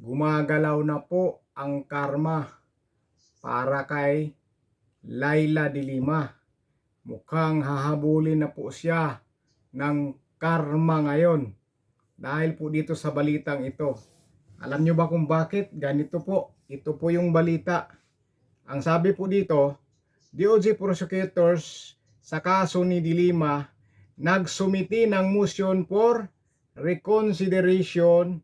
Gumagalaw na po ang karma para kay Laila de Lima. Mukhang hahabulin na po siya ng karma ngayon dahil po dito sa balitang ito. Alam nyo ba kung bakit? Ganito po. Ito po yung balita. Ang sabi po dito, DOJ prosecutors sa kaso ni de Lima nagsumiti ng motion for reconsideration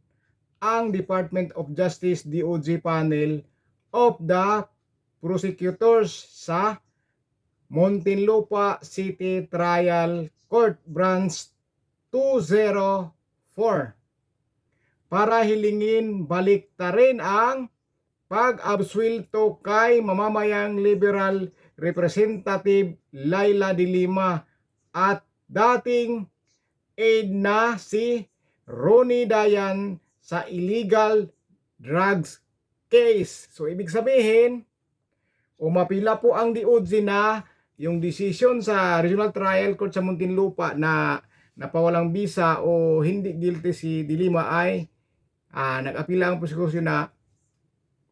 ang Department of Justice DOJ panel of the prosecutors sa Muntinlupa City Trial Court Branch 204 para hilingin baliktarin ang pag-absuelto kay mamamayang liberal representative Laila de Lima at dating aide na si Ronnie Dayan sa illegal drugs case. So ibig sabihin, umapila po ang DOJ na yung decision sa Regional Trial Court sa Muntinlupa na napawalang bisa o hindi guilty si de Lima ay nag-apila ang prosecution na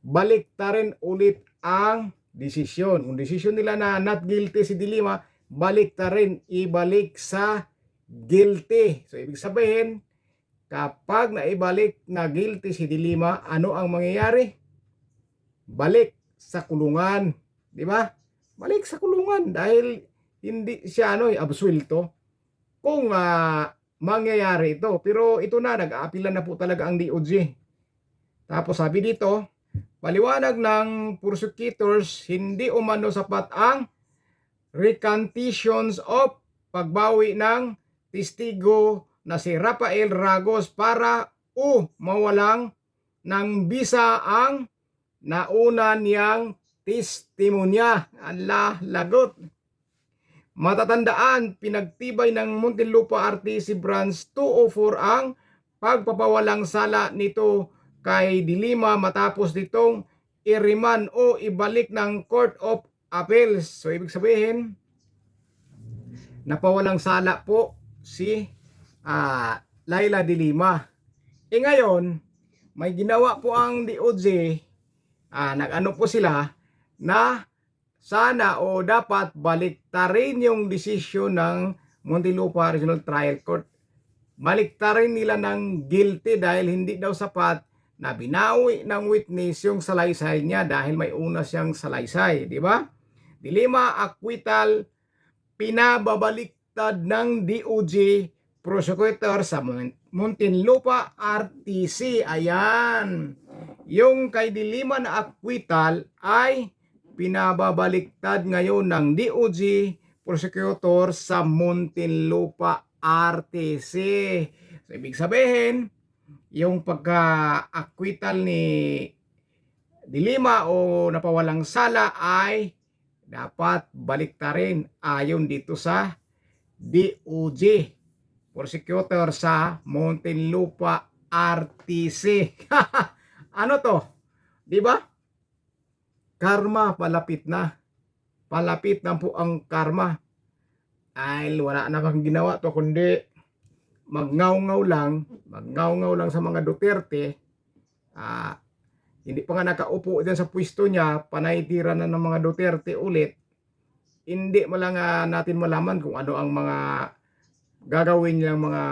baliktarin ulit ang desisyon. Kung desisyon nila na not guilty si de Lima, baliktarin, ibalik sa guilty. So ibig sabihin, kapag naibalik na guilty si de Lima, ano ang mangyayari? Balik sa kulungan, di ba? Balik sa kulungan dahil hindi siya absuelto. Kung mangyayari ito, pero ito na, nag-aapilan na po talaga ang DOJ. Tapos sabi dito, paliwanag ng prosecutors, hindi umano sapat ang recantations of pagbawi ng testigo na si Rafael Ragos para mawalang ng bisa ang nauna niyang testimonya. Allah, lagot. Matatandaan, pinagtibay ng Muntinlupa RTC Branch 204 ang pagpapawalang sala nito kay de Lima matapos ditong i-remand o ibalik ng Court of Appeals. So ibig sabihin, napawalang sala po si Laila de Lima. Ngayon, may ginawa po ang DOJ, nag-ano po sila na sana o dapat baliktarin yung desisyon ng Muntinlupa Regional Trial Court. Baliktarin nila ng guilty dahil hindi daw sapat na binawi ng witness yung salaysay niya dahil may una siyang salaysay, di ba? De Lima acquittal pinababaliktad ng DOJ prosecutor sa Muntinlupa RTC. Ayan. Yung kay de Lima na acquittal ay pinababaliktad ngayon ng DOJ prosecutor sa Muntinlupa RTC. So, ibig sabihin, yung pagka-acquittal ni de Lima o napawalang sala ay dapat baliktarin ayon dito sa DOJ prosecutor sa Muntinlupa RTC. Ano to? Di ba? Karma palapit na. Palapit na po ang karma. Ay wala na kang ginawa to kundi magngaw-ngaw lang sa mga Duterte. Hindi pa nga nakaupo dyan sa pwesto niya, panaytira na ng mga Duterte ulit. Hindi mo lang natin malaman kung ano ang mga gagawin nilang mga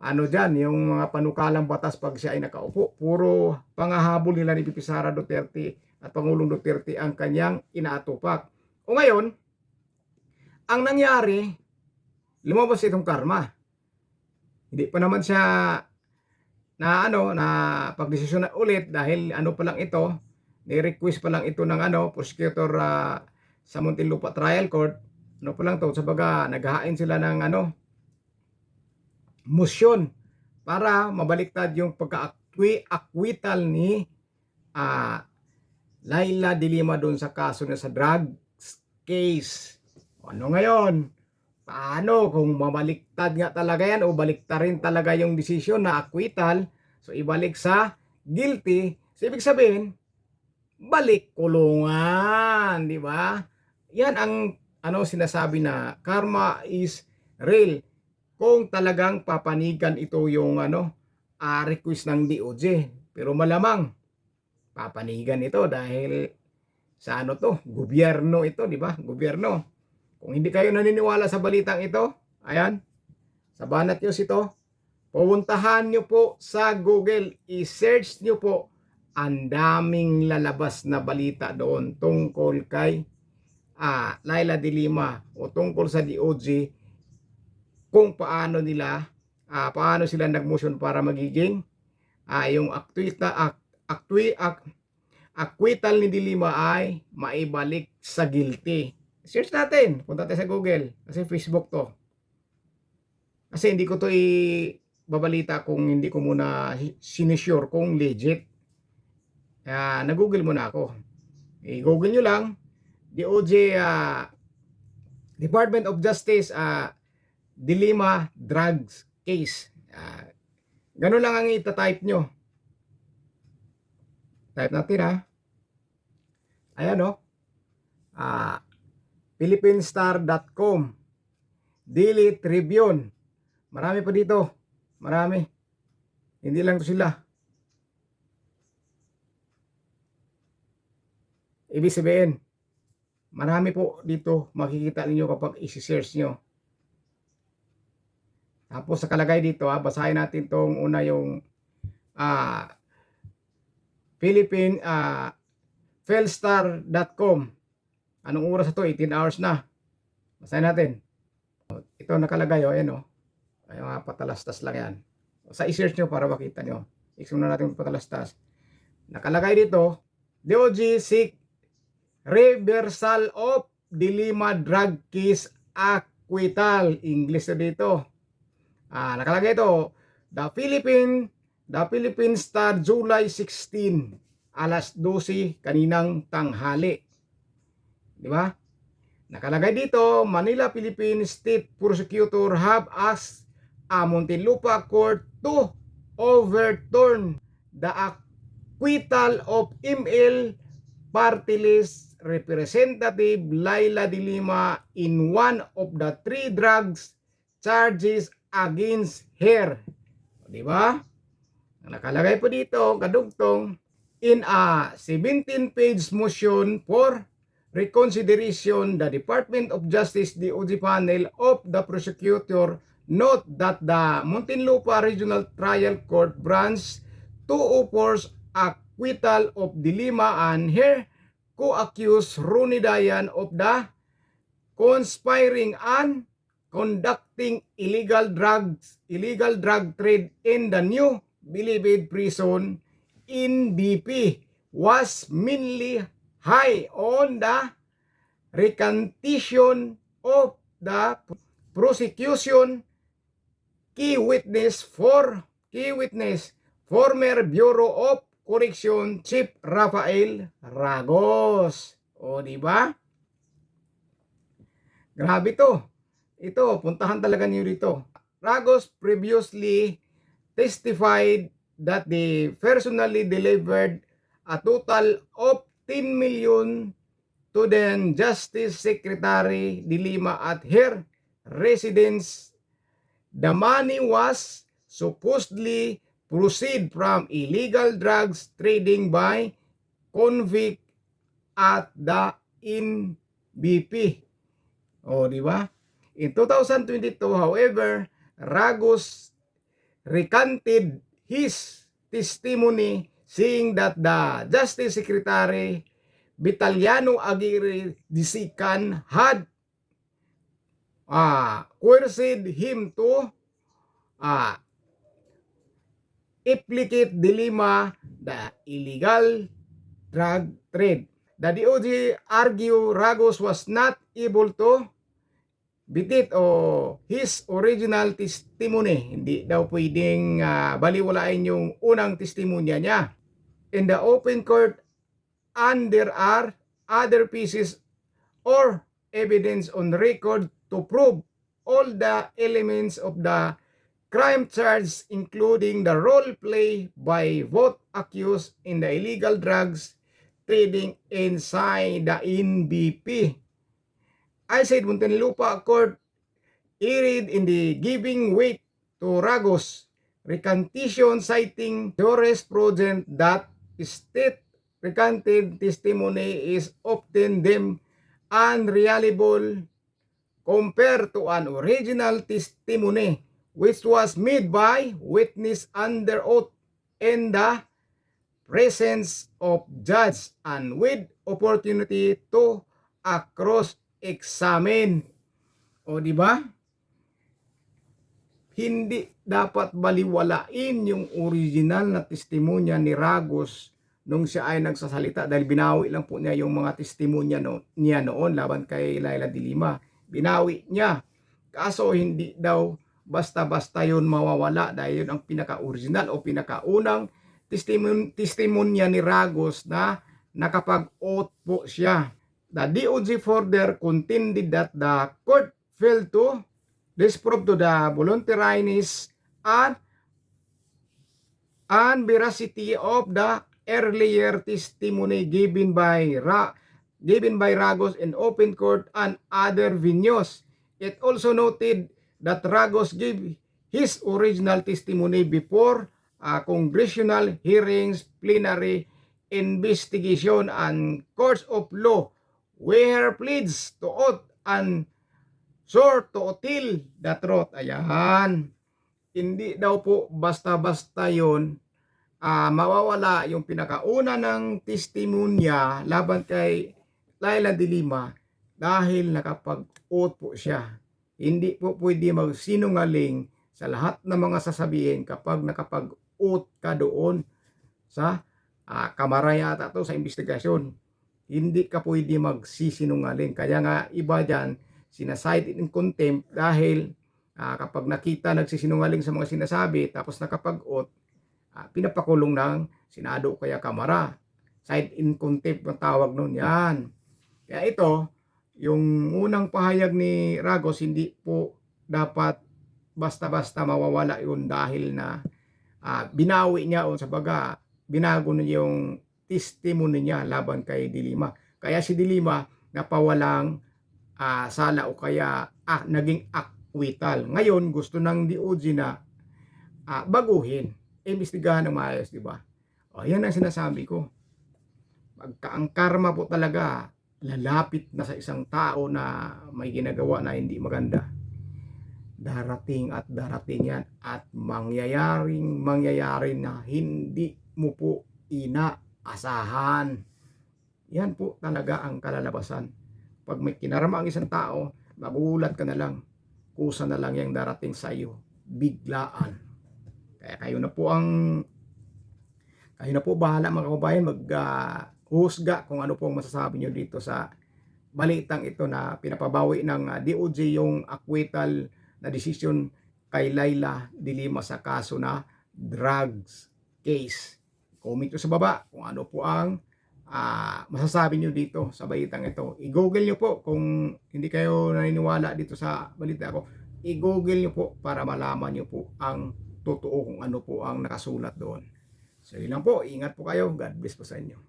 dyan, yung mga panukalang batas pag siya ay nakaupo. Puro pangahabol nila ni Pipi Sara Duterte at Pangulong Duterte ang kanyang inaatupak. O ngayon, ang nangyari, lumabas itong karma. Hindi pa naman siya na pagdesisyon na ulit dahil pa lang ito, ni-request pa lang ito ng prosecutor sa Muntinlupa Trial Court. Pa lang to, sabaga naghahain sila ng motion para mabaliktad yung pagka-acquittal ni Laila de Lima doon sa kaso na sa drugs case. Ano ngayon? Paano kung mabaliktad nga talaga yan o baliktarin talaga yung desisyon na acquittal, so ibalik sa guilty, so ibig sabihin, balik kulungan, di ba? Yan ang sinasabi na karma is real. Kung talagang papanigan ito yung request ng DOJ. Pero malamang papanigan ito dahil sa ano to, gobyerno ito, di ba? Gobyerno. Kung hindi kayo naniniwala sa balitang ito, ayan, sa Banat News ito, pupuntahan nyo po sa Google, i-search nyo po, ang daming lalabas na balita doon tungkol kay Laila de Lima o tungkol sa DOJ, kung paano nila, paano sila nag-motion para magiging yung acquittal ni de Lima ay maibalik sa guilty. Search natin, punta tayo sa Google, kasi Facebook to. Kasi hindi ko to babalita kung hindi ko muna sinesure kung legit. Nag-google muna ako. I-google nyo lang, DOJ, Department of Justice, de Lima drugs case. Ganun lang ang ita-type nyo. Type natin Ayan philippinesstar.com, Daily Tribune. Marami pa dito. Marami. Hindi lang to sila. Ibig sabihin, marami po dito makikita ninyo kapag isi-search nyo. Tapos sa kalagay dito, basahin natin tong una yung Philippine Philstar.com. Anong oras na to? 18 hours na. Basahin natin. Ito nakalagay ayan ay mga patalastas lang yan. Sa i-search nyo para makita nyo. Ikso na natin patalastas. Nakalagay dito, DOJ seek reversal of de Lima drug case acquittal. English na dito. Nakalagay ito, The Philippine Star, July 16, alas 12 kaninang tanghali. Di ba? Nakalagay dito, Manila, Philippine State Prosecutor have asked Muntinlupa Court to overturn the acquittal of ML party list Representative Laila de Lima in one of the 3 drugs charges against her. Di ba? Nakalagay po dito, kadugtong, in a 17-page motion for reconsideration, the Department of Justice DOJ panel of the prosecutor note that the Muntinlupa Regional Trial Court branch 204's acquittal of de Lima and her co-accused Rooney Dayan of the conspiring and conducting illegal drug trade in the new Bilibid prison in BP was mainly high on the recantation of the prosecution key witness, former Bureau of Correction Chief Rafael Ragos. O di ba? Grabe to. Ito, puntahan talaga niyo dito. Ragos previously testified that they personally delivered a total of 10 million to then Justice Secretary de Lima at her residence. The money was supposedly proceed from illegal drugs trading by convict at the NBP. O, di ba? In 2022, however, Ragos recanted his testimony, saying that the Justice Secretary Vitaliano Aguirre Disican had coerced him to implicate de Lima the illegal drug trade. The DOJ argue Ragos was not able to bitit his original testimony. Hindi daw pwedeng baliwalain yung unang testimonya niya. In the open court, and there are other pieces or evidence on record to prove all the elements of the crime charge, including the role play by both accused in the illegal drugs trading inside the NBP. I said Muntinlupa Court erred in the giving weight to Ragos recantation citing jurisprudence that state recanted testimony is often deemed unreliable compared to an original testimony which was made by witness under oath in the presence of judge and with opportunity to cross-examine. O di ba? Hindi dapat baliwalain yung original na testimonya ni Ragos nung siya ay nagsasalita dahil binawi lang po niya yung mga testimonya niya noon laban kay Laila de Lima. Binawi niya. Kaso hindi daw basta-basta yun mawawala dahil yun ang pinaka-original o pinakaunang testimonya ni Ragos na nakapag-oath po siya. The DOJ further contended that the court failed to disprove to the voluntariness and veracity of the earlier testimony given by Ragos in open court and other venues. It also noted that Ragos gave his original testimony before congressional hearings, plenary investigation, and courts of law where pleads to oath and swore to tell the truth. Ayan. Hindi daw po basta-basta yun mawawala yung pinakauna ng testimonya laban kay Laila de Lima dahil nakapag-oath po siya. Hindi po pwede magsinungaling sa lahat ng mga sasabihin kapag nakapag-oath ka doon sa kamara yata to sa investigasyon. Hindi ka pwede magsisinungaling. Kaya nga iba dyan, sinaside in contempt dahil kapag nakita nagsisinungaling sa mga sinasabi tapos nakapag-oath, pinapakulong ng Senado kaya kamara. Side in contempt ang tawag nun yan. Kaya ito, yung unang pahayag ni Ragos, hindi po dapat basta-basta mawawala yun dahil na binawi niya o sa baga, binago niya yung testimony niya laban kay de Lima. Kaya si de Lima napawalang sala o kaya naging acquittal. Ngayon gusto ng DOJ na baguhin, imbestigahan ng maayos, di ba? O yan ang sinasabi ko. Ang karma po talaga lalapit na sa isang tao na may ginagawa na hindi maganda. Darating at darating yan at mangyayari na hindi mo po inaasahan. Yan po talaga ang kalalabasan. Pag may kinarama ang isang tao, magulat ka na lang. Kusa na lang yung darating sa iyo. Biglaan. Kaya kayo na po bahala mga kababayan husga kung ano po ang masasabi nyo dito sa balitang ito na pinapabawi ng DOJ yung acquittal na desisyon kay Laila de Lima sa kaso na drugs case. Comment nyo sa baba kung ano po ang masasabi nyo dito sa balitang ito. I-google nyo po kung hindi kayo naniniwala dito sa balita ko. I-google nyo po para malaman nyo po ang totoo kung ano po ang nakasulat doon. So yun lang po. Ingat po kayo. God bless po sa inyo.